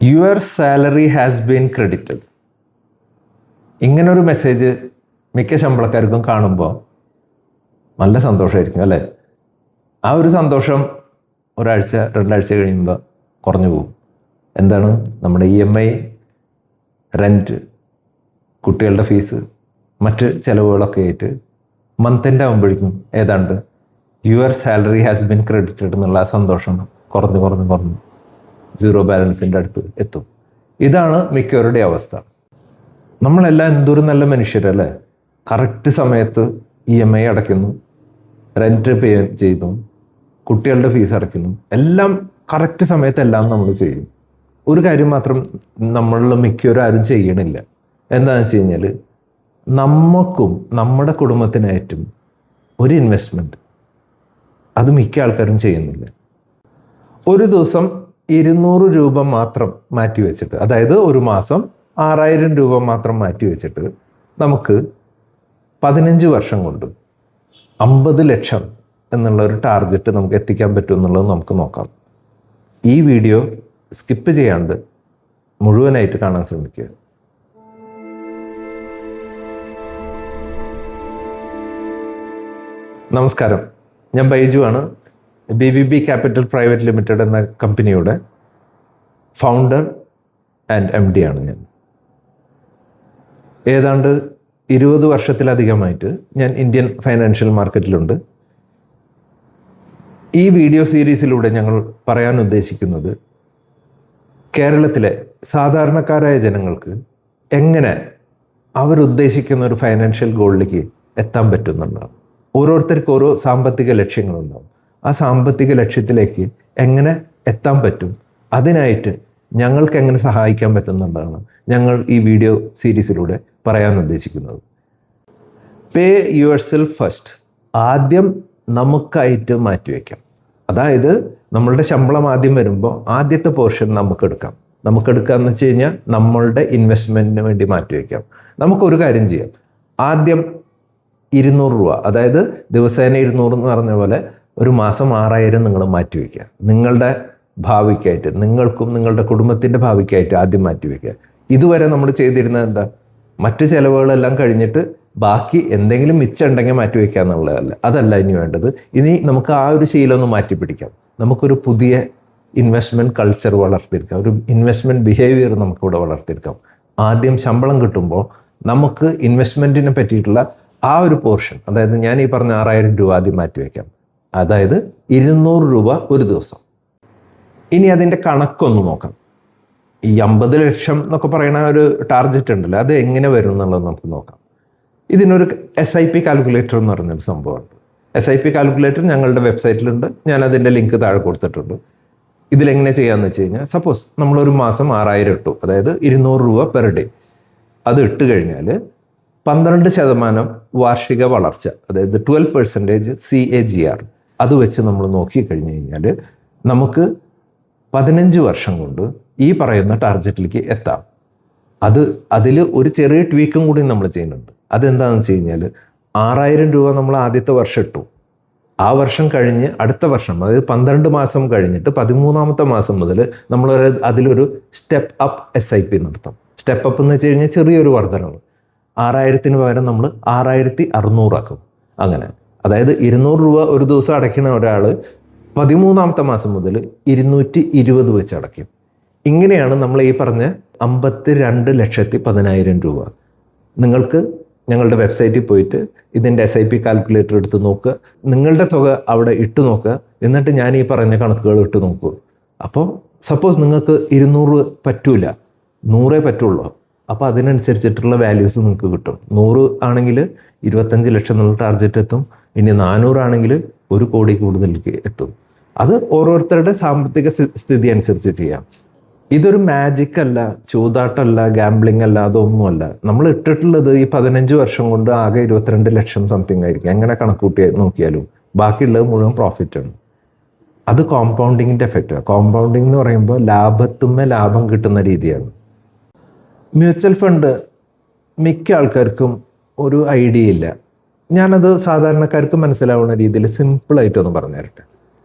Your salary has been credited. ഇങ്ങനൊരു message മിക്ക ശമ്പളക്കാർക്കും കാണുമ്പോൾ നല്ല സന്തോഷമായിരിക്കും അല്ലേ? ആ ഒരു സന്തോഷം ഒരാഴ്ച 2 ആഴ്ച കഴിയുമ്പോൾ കുറഞ്ഞു പോകും. എന്താണ്? നമ്മുടെ EMI, റെൻറ്റ്, കുട്ടികളുടെ ഫീസ്, മറ്റ് ചിലവുകളൊക്കെ ആയിട്ട് മന്ത് എൻഡ് ആകുമ്പോഴേക്കും ഏതാണ്ട് your salary has been credited എന്നുള്ള ആ സന്തോഷം കുറഞ്ഞ് 0 ബാലൻസിൻ്റെ അടുത്ത് എത്തും. ഇതാണ് മിക്കവരുടെ അവസ്ഥ. നമ്മളെല്ലാം എന്തൊരു നല്ല മനുഷ്യരല്ലേ? കറക്റ്റ് സമയത്ത് EMI അടയ്ക്കുന്നു, റെൻറ്റ് പേ ചെയ്യുന്നു, കുട്ടികളുടെ ഫീസ് അടയ്ക്കുന്നു, എല്ലാം കറക്റ്റ് സമയത്ത് എല്ലാം നമ്മൾ ചെയ്യും. ഒരു കാര്യം മാത്രം നമ്മളിൽ മിക്കവരും ആരും ചെയ്യണില്ല. എന്താണെന്ന് വെച്ച് കഴിഞ്ഞാൽ നമുക്കും നമ്മുടെ കുടുംബത്തിനായിട്ടും ഒരു ഇൻവെസ്റ്റ്മെൻറ്റ് അത് മിക്ക ആൾക്കാരും ചെയ്യുന്നില്ല. ഒരു ദിവസം 200 രൂപ മാത്രം മാറ്റി വെച്ചിട്ട്, അതായത് ഒരു മാസം 6000 രൂപ മാത്രം മാറ്റി വെച്ചിട്ട് നമുക്ക് 15 വർഷം കൊണ്ട് 50 ലക്ഷം എന്നുള്ള ഒരു ടാർഗറ്റ് നമുക്ക് എത്തിക്കാൻ പറ്റും എന്നുള്ളത് നമുക്ക് നോക്കാം. ഈ വീഡിയോ സ്കിപ്പ് ചെയ്യാണ്ട് മുഴുവനായിട്ട് കാണാൻ ശ്രമിക്കുക. നമസ്കാരം, ഞാൻ ബൈജു ആണ്. BVB ക്യാപിറ്റൽ പ്രൈവറ്റ് ലിമിറ്റഡ് എന്ന കമ്പനിയുടെ ഫൗണ്ടർ ആൻഡ് MD ആണ് ഞാൻ. ഏതാണ്ട് 20 വർഷത്തിലധികമായിട്ട് ഞാൻ ഇന്ത്യൻ ഫൈനാൻഷ്യൽ മാർക്കറ്റിലുണ്ട്. ഈ വീഡിയോ സീരീസിലൂടെ ഞങ്ങൾ പറയാൻ ഉദ്ദേശിക്കുന്നത് കേരളത്തിലെ സാധാരണക്കാരായ ജനങ്ങൾക്ക് എങ്ങനെ അവരുദ്ദേശിക്കുന്ന ഒരു ഫൈനാൻഷ്യൽ ഗോളിലേക്ക് എത്താൻ പറ്റുമെന്നുള്ളതാണ്. ഓരോരുത്തർക്കും ഓരോ സാമ്പത്തിക ലക്ഷ്യങ്ങളുണ്ടാവും. ആ സാമ്പത്തിക ലക്ഷ്യത്തിലേക്ക് എങ്ങനെ എത്താൻ പറ്റും, അതിനായിട്ട് ഞങ്ങൾക്ക് എങ്ങനെ സഹായിക്കാൻ പറ്റും എന്നുള്ളതാണ് ഞങ്ങൾ ഈ വീഡിയോ സീരീസിലൂടെ പറയാൻ ഉദ്ദേശിക്കുന്നത്. പേ യുവർ സെൽഫ് ഫസ്റ്റ്. ആദ്യം നമുക്കായിട്ട് മാറ്റിവെക്കാം. അതായത് നമ്മളുടെ ശമ്പളം ആദ്യം വരുമ്പോൾ ആദ്യത്തെ പോർഷൻ നമുക്കെടുക്കാം എന്ന് വെച്ച് കഴിഞ്ഞാൽ നമ്മളുടെ ഇൻവെസ്റ്റ്മെൻറ്റിന് വേണ്ടി മാറ്റിവെക്കാം. നമുക്കൊരു കാര്യം ചെയ്യാം. ആദ്യം 200 രൂപ, അതായത് ദിവസേന 200 എന്ന് പറഞ്ഞ പോലെ ഒരു മാസം 6000 നിങ്ങൾ മാറ്റിവെക്കുക. നിങ്ങളുടെ ഭാവിക്കായിട്ട്, നിങ്ങൾക്കും നിങ്ങളുടെ കുടുംബത്തിൻ്റെ ഭാവിക്കായിട്ട് ആദ്യം മാറ്റിവെക്കുക. ഇതുവരെ നമ്മൾ ചെയ്തിരുന്നത് എന്താ? മറ്റ് ചിലവുകളെല്ലാം കഴിഞ്ഞിട്ട് ബാക്കി എന്തെങ്കിലും മിച്ചം ഉണ്ടെങ്കിൽ മാറ്റിവെക്കുക എന്നുള്ളതല്ല. അതല്ല ഇനി വേണ്ടത്. ഇനി നമുക്ക് ആ ഒരു ശീലം ഒന്ന് മാറ്റിപ്പിടിക്കാം. നമുക്കൊരു പുതിയ ഇൻവെസ്റ്റ്മെൻറ്റ് കൾച്ചർ വളർത്തിയെടുക്കാം. ഒരു ഇൻവെസ്റ്റ്മെൻറ്റ് ബിഹേവിയർ നമുക്കിവിടെ വളർത്തിയെടുക്കാം. ആദ്യം ശമ്പളം കിട്ടുമ്പോൾ നമുക്ക് ഇൻവെസ്റ്റ്മെൻറ്റിനെ പറ്റിയിട്ടുള്ള ആ ഒരു പോർഷൻ, അതായത് ഞാൻ ഈ പറഞ്ഞ 6000 രൂപ ആദ്യം മാറ്റിവെക്കാം. അതായത് 200 രൂപ ഒരു ദിവസം. ഇനി അതിൻ്റെ കണക്കൊന്ന് നോക്കാം. ഈ 50 ലക്ഷം എന്നൊക്കെ പറയുന്ന ഒരു ടാർഗറ്റ് ഉണ്ടല്ലോ, അത് എങ്ങനെ വരും എന്നുള്ളത് നമുക്ക് നോക്കാം. ഇതിനൊരു SIP കാൽക്കുലേറ്റർ എന്ന് പറഞ്ഞൊരു സംഭവമുണ്ട്. SIP കാൽക്കുലേറ്റർ ഞങ്ങളുടെ വെബ്സൈറ്റിലുണ്ട്. ഞാൻ അതിൻ്റെ ലിങ്ക് താഴെ കൊടുത്തിട്ടുണ്ട്. ഇതിലെങ്ങനെ ചെയ്യാമെന്ന് വെച്ച് കഴിഞ്ഞാൽ, സപ്പോസ് നമ്മളൊരു മാസം 6000 ഇട്ടു, അതായത് 200 രൂപ പെർ ഡേ. അത് ഇട്ട് കഴിഞ്ഞാൽ 12% വാർഷിക വളർച്ച, അതായത് 12% CAGR, അത് വെച്ച് നമ്മൾ നോക്കിക്കഴിഞ്ഞ് കഴിഞ്ഞാൽ നമുക്ക് 15 വർഷം കൊണ്ട് ഈ പറയുന്ന ടാർഗറ്റിലേക്ക് എത്താം. അതിൽ ഒരു ചെറിയ ട്വീക്കും കൂടി നമ്മൾ ചെയ്യുന്നുണ്ട്. അതെന്താണെന്ന് വെച്ച് കഴിഞ്ഞാൽ 6000 രൂപ നമ്മൾ ആദ്യത്തെ വർഷം ഇട്ടു. ആ വർഷം കഴിഞ്ഞ് അടുത്ത വർഷം, അതായത് 12 മാസം കഴിഞ്ഞിട്ട് 13ാമത്തെ മാസം മുതൽ നമ്മൾ അതിലൊരു സ്റ്റെപ്പ് അപ്പ് SIP നടത്താം. സ്റ്റെപ്പ് അപ്പ് എന്ന് വെച്ച് കഴിഞ്ഞാൽ ചെറിയൊരു വർധനവ്. 6000-ന് പകരം നമ്മൾ 6600 ആക്കും. അങ്ങനെ, അതായത് 200 രൂപ ഒരു ദിവസം അടയ്ക്കുന്ന ഒരാൾ 13ാമത്തെ മാസം മുതൽ 220 വെച്ച് അടയ്ക്കും. ഇങ്ങനെയാണ് നമ്മൾ ഈ പറഞ്ഞ 52,10,000 രൂപ. നിങ്ങൾക്ക് ഞങ്ങളുടെ വെബ്സൈറ്റിൽ പോയിട്ട് ഇതിൻ്റെ SIP കാൽക്കുലേറ്റർ എടുത്ത് നോക്കുക, നിങ്ങളുടെ തുക അവിടെ ഇട്ട് നോക്കുക, എന്നിട്ട് ഞാൻ ഈ പറഞ്ഞ കണക്കുകൾ ഇട്ട് നോക്കൂ. അപ്പോൾ സപ്പോസ് നിങ്ങൾക്ക് 200 പറ്റൂല, 100 പറ്റുള്ളൂ. അപ്പോൾ അതിനനുസരിച്ചിട്ടുള്ള വാല്യൂസ് നിങ്ങൾക്ക് കിട്ടും. 100 ആണെങ്കിൽ 25 ലക്ഷം എന്നുള്ള ടാർഗറ്റ് എത്തും. ഇനി 400 ആണെങ്കിൽ 1 കോടി കൂടുതലേക്ക് എത്തും. അത് ഓരോരുത്തരുടെ സാമ്പത്തിക സ്ഥിതി അനുസരിച്ച് ചെയ്യാം. ഇതൊരു മാജിക് അല്ല, ചൂതാട്ടമല്ല, ഗാംബ്ലിംഗ് അല്ല, അതൊന്നുമല്ല. നമ്മൾ ഇട്ടിട്ടുള്ളത് ഈ 15 വർഷം കൊണ്ട് ആകെ 22 ലക്ഷം സംതിങ് ആയിരിക്കും. എങ്ങനെ കണക്കൂട്ടി നോക്കിയാലും ബാക്കിയുള്ളത് മുഴുവൻ പ്രോഫിറ്റാണ്. അത് കോമ്പൗണ്ടിങ്ങിൻ്റെ എഫക്റ്റാണ്. കോമ്പൗണ്ടിങ് എന്ന് പറയുമ്പോൾ ലാഭം കിട്ടുന്ന രീതിയാണ്. മ്യൂച്വൽ ഫണ്ട് മിക്ക ആൾക്കാർക്കും ഒരു ഐഡിയ ഇല്ല. ഞാനത് സാധാരണക്കാർക്ക് മനസ്സിലാവുന്ന രീതിയിൽ സിമ്പിളായിട്ടൊന്ന് പറഞ്ഞു തരട്ടെ.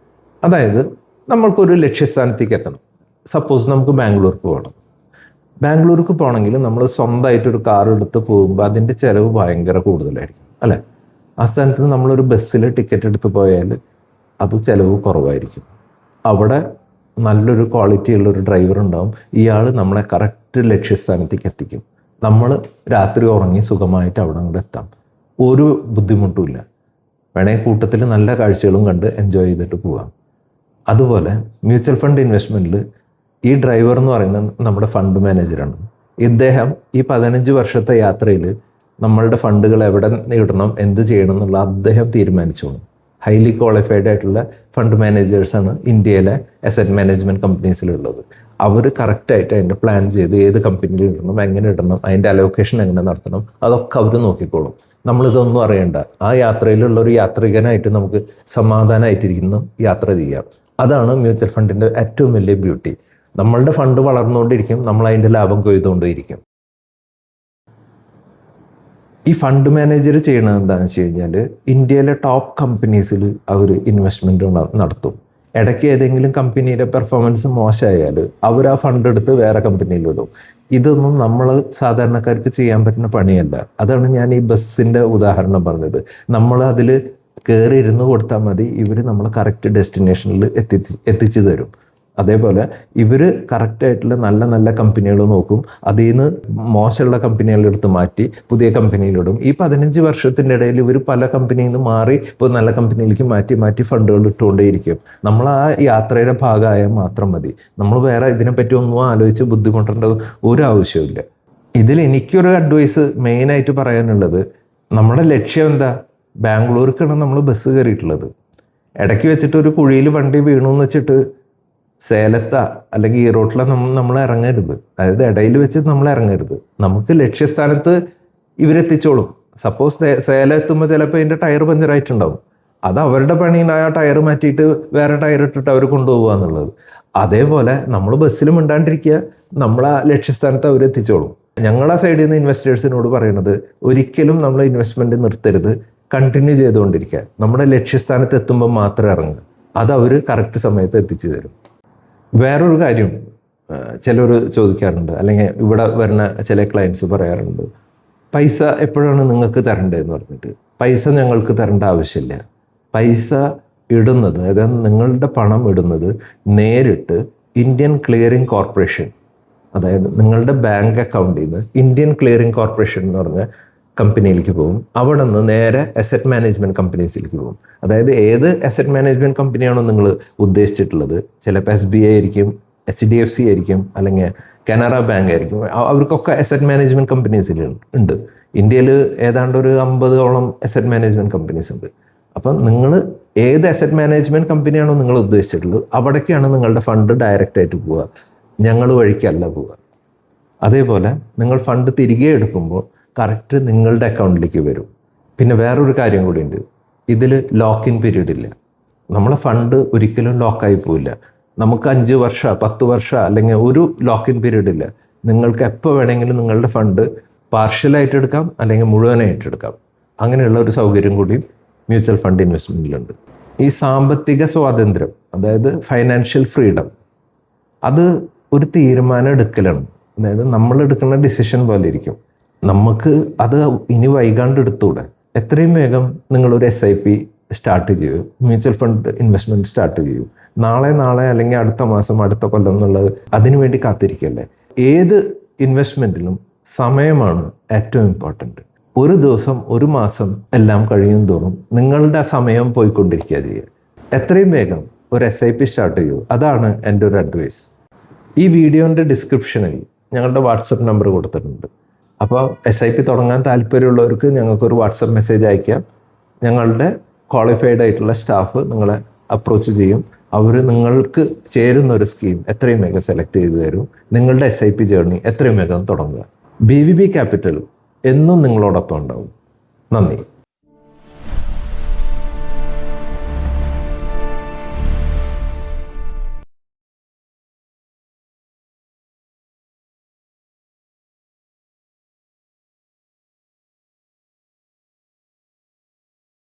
അതായത് നമ്മൾക്കൊരു ലക്ഷ്യസ്ഥാനത്തേക്ക് എത്തണം. സപ്പോസ് നമുക്ക് ബാംഗ്ലൂർക്ക് പോകണം. ബാംഗ്ലൂർക്ക് പോകണമെങ്കിൽ നമ്മൾ സ്വന്തമായിട്ടൊരു കാർ എടുത്ത് പോകുമ്പോൾ അതിൻ്റെ ചിലവ് ഭയങ്കര കൂടുതലായിരിക്കും അല്ലേ? ആ സ്ഥാനത്ത് നമ്മളൊരു ബസ്സിൽ ടിക്കറ്റ് എടുത്ത് പോയാൽ അത് ചിലവ് കുറവായിരിക്കും. അവിടെ നല്ലൊരു ക്വാളിറ്റി ഉള്ളൊരു ഡ്രൈവർ ഉണ്ടാവും. ഇയാൾ നമ്മളെ കറക്റ്റ് ലക്ഷ്യസ്ഥാനത്തേക്ക് എത്തിക്കും. നമ്മൾ രാത്രി ഉറങ്ങി സുഖമായിട്ട് അവിടെ അങ്ങോട്ട് എത്താം. ഒരു ബുദ്ധിമുട്ടുമില്ല. വേണമെങ്കിൽ കൂട്ടത്തിൽ നല്ല കാഴ്ചകളും കണ്ട് എൻജോയ് ചെയ്തിട്ട് പോകാം. അതുപോലെ മ്യൂച്വൽ ഫണ്ട് ഇൻവെസ്റ്റ്മെൻറ്റിൽ ഈ ഡ്രൈവർ എന്ന് പറയുന്നത് നമ്മുടെ ഫണ്ട് മാനേജറാണ്. ഇദ്ദേഹം ഈ 15 വർഷത്തെ യാത്രയിൽ നമ്മളുടെ ഫണ്ടുകൾ എവിടെ ഇടണം, എന്ത് ചെയ്യണം എന്നുള്ള അദ്ദേഹം തീരുമാനിച്ചോളും. ഹൈലി ക്വാളിഫൈഡ് ആയിട്ടുള്ള ഫണ്ട് മാനേജേഴ്സാണ് ഇന്ത്യയിലെ അസറ്റ് മാനേജ്മെൻറ്റ് കമ്പനീസിലുള്ളത്. അവർ കറക്റ്റായിട്ട് അതിൻ്റെ പ്ലാൻ ചെയ്ത് ഏത് കമ്പനിയിൽ ഇടണം, എങ്ങനെ ഇടണം, അതിൻ്റെ അലോക്കേഷൻ എങ്ങനെ നടത്തണം, അതൊക്കെ അവർ നോക്കിക്കോളും. നമ്മളിതൊന്നും അറിയണ്ട. ആ യാത്രയിലുള്ള ഒരു യാത്രികനായിട്ട് നമുക്ക് സമാധാനമായിട്ടിരിക്കുന്നു യാത്ര ചെയ്യാം. അതാണ് മ്യൂച്വൽ ഫണ്ടിൻ്റെ ഏറ്റവും വലിയ ബ്യൂട്ടി. നമ്മളുടെ ഫണ്ട് വളർന്നുകൊണ്ടിരിക്കും, നമ്മൾ അതിൻ്റെ ലാഭം കൊയ്തുകൊണ്ടിരിക്കും. ഈ ഫണ്ട് മാനേജർ ചെയ്യണത് എന്താണെന്ന് വെച്ച് കഴിഞ്ഞാൽ ഇന്ത്യയിലെ ടോപ്പ് കമ്പനീസിൽ അവർ ഇൻവെസ്റ്റ്മെൻറ്റ് നടത്തും. ഇടയ്ക്ക് ഏതെങ്കിലും കമ്പനിയുടെ പെർഫോമൻസ് മോശമായാൽ അവർ ആ ഫണ്ട് എടുത്ത് വേറെ കമ്പനിയിലിടും. ഇതൊന്നും നമ്മൾ സാധാരണക്കാർക്ക് ചെയ്യാൻ പറ്റുന്ന പണിയല്ല. അതാണ് ഞാൻ ഈ ബസ്സിൻ്റെ ഉദാഹരണം പറഞ്ഞത്. നമ്മൾ അതിൽ കയറി ഇരുന്ന് കൊടുത്താൽ മതി, ഇവർ നമ്മൾ കറക്റ്റ് ഡെസ്റ്റിനേഷനിൽ എത്തിച്ചു തരും. അതേപോലെ ഇവർ കറക്റ്റായിട്ടുള്ള നല്ല നല്ല കമ്പനികൾ നോക്കും, അതിൽ നിന്ന് മോശമുള്ള കമ്പനികളെടുത്ത് മാറ്റി പുതിയ കമ്പനിയിലിടും. ഈ 15 വർഷത്തിൻ്റെ ഇടയിൽ ഇവർ പല കമ്പനിയിൽ നിന്ന് മാറി ഇപ്പോൾ നല്ല കമ്പനിയിലേക്ക് മാറ്റി ഫണ്ടുകൾ ഇട്ടുകൊണ്ടേയിരിക്കും. നമ്മൾ ആ യാത്രയുടെ ഭാഗമായാൽ മാത്രം മതി. നമ്മൾ വേറെ ഇതിനെപ്പറ്റി ഒന്നും ആലോചിച്ച് ബുദ്ധിമുട്ടേണ്ട ഒരു ആവശ്യമില്ല. ഇതിൽ എനിക്കൊരു അഡ്വൈസ് മെയിനായിട്ട് പറയാനുള്ളത്, നമ്മുടെ ലക്ഷ്യം എന്താ? ബാംഗ്ലൂർക്കാണ് നമ്മൾ ബസ് കയറിയിട്ടുള്ളത്. ഇടയ്ക്ക് വെച്ചിട്ട് ഒരു കുഴിയിൽ വണ്ടി വീണു എന്ന് വെച്ചിട്ട് സേലത്താ അല്ലെങ്കിൽ ഈറോട്ടിലാണ് നമ്മൾ ഇറങ്ങരുത്. അതായത് ഇടയിൽ വെച്ച് നമ്മൾ ഇറങ്ങരുത്. നമുക്ക് ലക്ഷ്യസ്ഥാനത്ത് ഇവരെത്തിച്ചോളും. സപ്പോസ് സേലം എത്തുമ്പോൾ ചിലപ്പോൾ അതിൻ്റെ ടയർ പഞ്ചറായിട്ടുണ്ടാവും. അത് അവരുടെ പണിയിൽ ആ ടയർ മാറ്റിയിട്ട് വേറെ ടയർ ഇട്ടിട്ട് അവർ കൊണ്ടുപോകുക എന്നുള്ളത്. അതേപോലെ നമ്മൾ ബസ്സിൽ മിണ്ടാണ്ടിരിക്കുക, നമ്മൾ ആ ലക്ഷ്യസ്ഥാനത്ത് അവരെത്തിച്ചോളും. ഞങ്ങളാ സൈഡിൽ നിന്ന് ഇൻവെസ്റ്റേഴ്സിനോട് പറയുന്നത്, ഒരിക്കലും നമ്മൾ ഇൻവെസ്റ്റ്മെൻറ്റ് നിർത്തരുത്, കണ്ടിന്യൂ ചെയ്തുകൊണ്ടിരിക്കുക. നമ്മുടെ ലക്ഷ്യസ്ഥാനത്ത് എത്തുമ്പോൾ മാത്രം ഇറങ്ങുക. അത് അവർ കറക്റ്റ് സമയത്ത് എത്തിച്ചു തരും. വേറൊരു കാര്യം ചിലർ ചോദിക്കാറുണ്ട്, അല്ലെങ്കിൽ ഇവിടെ വരുന്ന ചില ക്ലയൻസ് പറയാറുണ്ട്, പൈസ എപ്പോഴാണ് നിങ്ങൾക്ക് തരേണ്ടതെന്ന് പറഞ്ഞിട്ട്. പൈസ ഞങ്ങൾക്ക് തരേണ്ട ആവശ്യമില്ല. പൈസ ഇടുന്നത്, അതായത് നിങ്ങളുടെ പണം ഇടുന്നത് നേരിട്ട് ഇന്ത്യൻ ക്ലിയറിംഗ് കോർപ്പറേഷൻ, അതായത് നിങ്ങളുടെ ബാങ്ക് അക്കൗണ്ടിൽ നിന്ന് ഇന്ത്യൻ ക്ലിയറിംഗ് കോർപ്പറേഷൻ എന്ന് പറഞ്ഞ കമ്പനിയിലേക്ക് പോകും. അവിടെ നിന്ന് നേരെ അസറ്റ് മാനേജ്മെൻറ്റ് കമ്പനീസിലേക്ക് പോകും. അതായത് ഏത് അസറ്റ് മാനേജ്മെൻറ്റ് കമ്പനിയാണോ നിങ്ങൾ ഉദ്ദേശിച്ചിട്ടുള്ളത്, ചിലപ്പോൾ SBI ആയിരിക്കും, HDFC ആയിരിക്കും, അല്ലെങ്കിൽ കാനറ ബാങ്ക് ആയിരിക്കും. അവർക്കൊക്കെ അസറ്റ് മാനേജ്മെൻറ്റ് കമ്പനീസിൽ ഉണ്ട്. ഇന്ത്യയിൽ ഏതാണ്ട് ഒരു 50ഓളം അസറ്റ് മാനേജ്മെൻറ്റ് കമ്പനീസ് ഉണ്ട്. അപ്പം നിങ്ങൾ ഏത് അസറ്റ് മാനേജ്മെൻറ്റ് കമ്പനിയാണോ നിങ്ങൾ ഉദ്ദേശിച്ചിട്ടുള്ളത്, അവിടേക്കാണ് നിങ്ങളുടെ ഫണ്ട് ഡയറക്റ്റായിട്ട് പോവുക, ഞങ്ങൾ വഴിക്കല്ല പോവുക. അതേപോലെ നിങ്ങൾ ഫണ്ട് തിരികെ എടുക്കുമ്പോൾ കറക്റ്റ് നിങ്ങളുടെ അക്കൗണ്ടിലേക്ക് വരും. പിന്നെ വേറൊരു കാര്യം കൂടിയുണ്ട്, ഇതിൽ ലോക്ക് ഇൻ പീരീഡ് ഇല്ല. നമ്മളെ ഫണ്ട് ഒരിക്കലും ലോക്കായി പോവില്ല. നമുക്ക് 5 വർഷം 10 വർഷം അല്ലെങ്കിൽ ഒരു ലോക്ക് ഇൻ പീരീഡ് ഇല്ല. നിങ്ങൾക്ക് എപ്പോൾ വേണമെങ്കിലും നിങ്ങളുടെ ഫണ്ട് പാർഷ്യലായിട്ട് എടുക്കാം, അല്ലെങ്കിൽ മുഴുവനായിട്ട് എടുക്കാം. അങ്ങനെയുള്ള ഒരു സൗകര്യം കൂടി മ്യൂച്വൽ ഫണ്ട് ഇൻവെസ്റ്റ്മെൻറ്റിലുണ്ട്. ഈ സാമ്പത്തിക സ്വാതന്ത്ര്യം, അതായത് ഫൈനാൻഷ്യൽ ഫ്രീഡം, അത് ഒരു തീരുമാനം എടുക്കലാണ്. അതായത് നമ്മൾ എടുക്കുന്ന ഡിസിഷൻ പോലെ ഇരിക്കും. നമുക്ക് അത് ഇനി വൈകാണ്ട് എടുത്തൂടെ. എത്രയും വേഗം നിങ്ങളൊരു SIP സ്റ്റാർട്ട് ചെയ്യൂ, മ്യൂച്വൽ ഫണ്ട് ഇൻവെസ്റ്റ്മെൻറ്റ് സ്റ്റാർട്ട് ചെയ്യൂ. നാളെ അല്ലെങ്കിൽ അടുത്ത മാസം, അടുത്ത കൊല്ലം എന്നുള്ളത് അതിനു വേണ്ടി കാത്തിരിക്കല്ലേ. ഏത് ഇൻവെസ്റ്റ്മെൻറ്റിലും സമയമാണ് ഏറ്റവും ഇമ്പോർട്ടൻറ്റ്. ഒരു ദിവസം, ഒരു മാസം എല്ലാം കഴിയും തോറും നിങ്ങളുടെ സമയം പോയിക്കൊണ്ടിരിക്കുക ചെയ്യുക. എത്രയും വേഗം ഒരു SIP സ്റ്റാർട്ട് ചെയ്യൂ. അതാണ് എൻ്റെ ഒരു അഡ്വൈസ്. ഈ വീഡിയോൻ്റെ ഡിസ്ക്രിപ്ഷനിൽ ഞങ്ങളുടെ വാട്സപ്പ് നമ്പർ കൊടുത്തിട്ടുണ്ട്. അപ്പോൾ SIP തുടങ്ങാൻ താല്പര്യമുള്ളവർക്ക് ഞങ്ങൾക്കൊരു വാട്സപ്പ് മെസ്സേജ് അയക്കാം. ഞങ്ങളുടെ ക്വാളിഫൈഡ് ആയിട്ടുള്ള സ്റ്റാഫ് നിങ്ങളെ അപ്രോച്ച് ചെയ്യും. അവർ നിങ്ങൾക്ക് ചേരുന്ന ഒരു സ്കീം എത്രയും വേഗം സെലക്ട് ചെയ്ത് തരും. നിങ്ങളുടെ SIP ജേർണി എത്രയും വേഗം തുടങ്ങുക. BVB ക്യാപിറ്റൽ എന്നും നിങ്ങളോടൊപ്പം ഉണ്ടാവും. നന്ദി.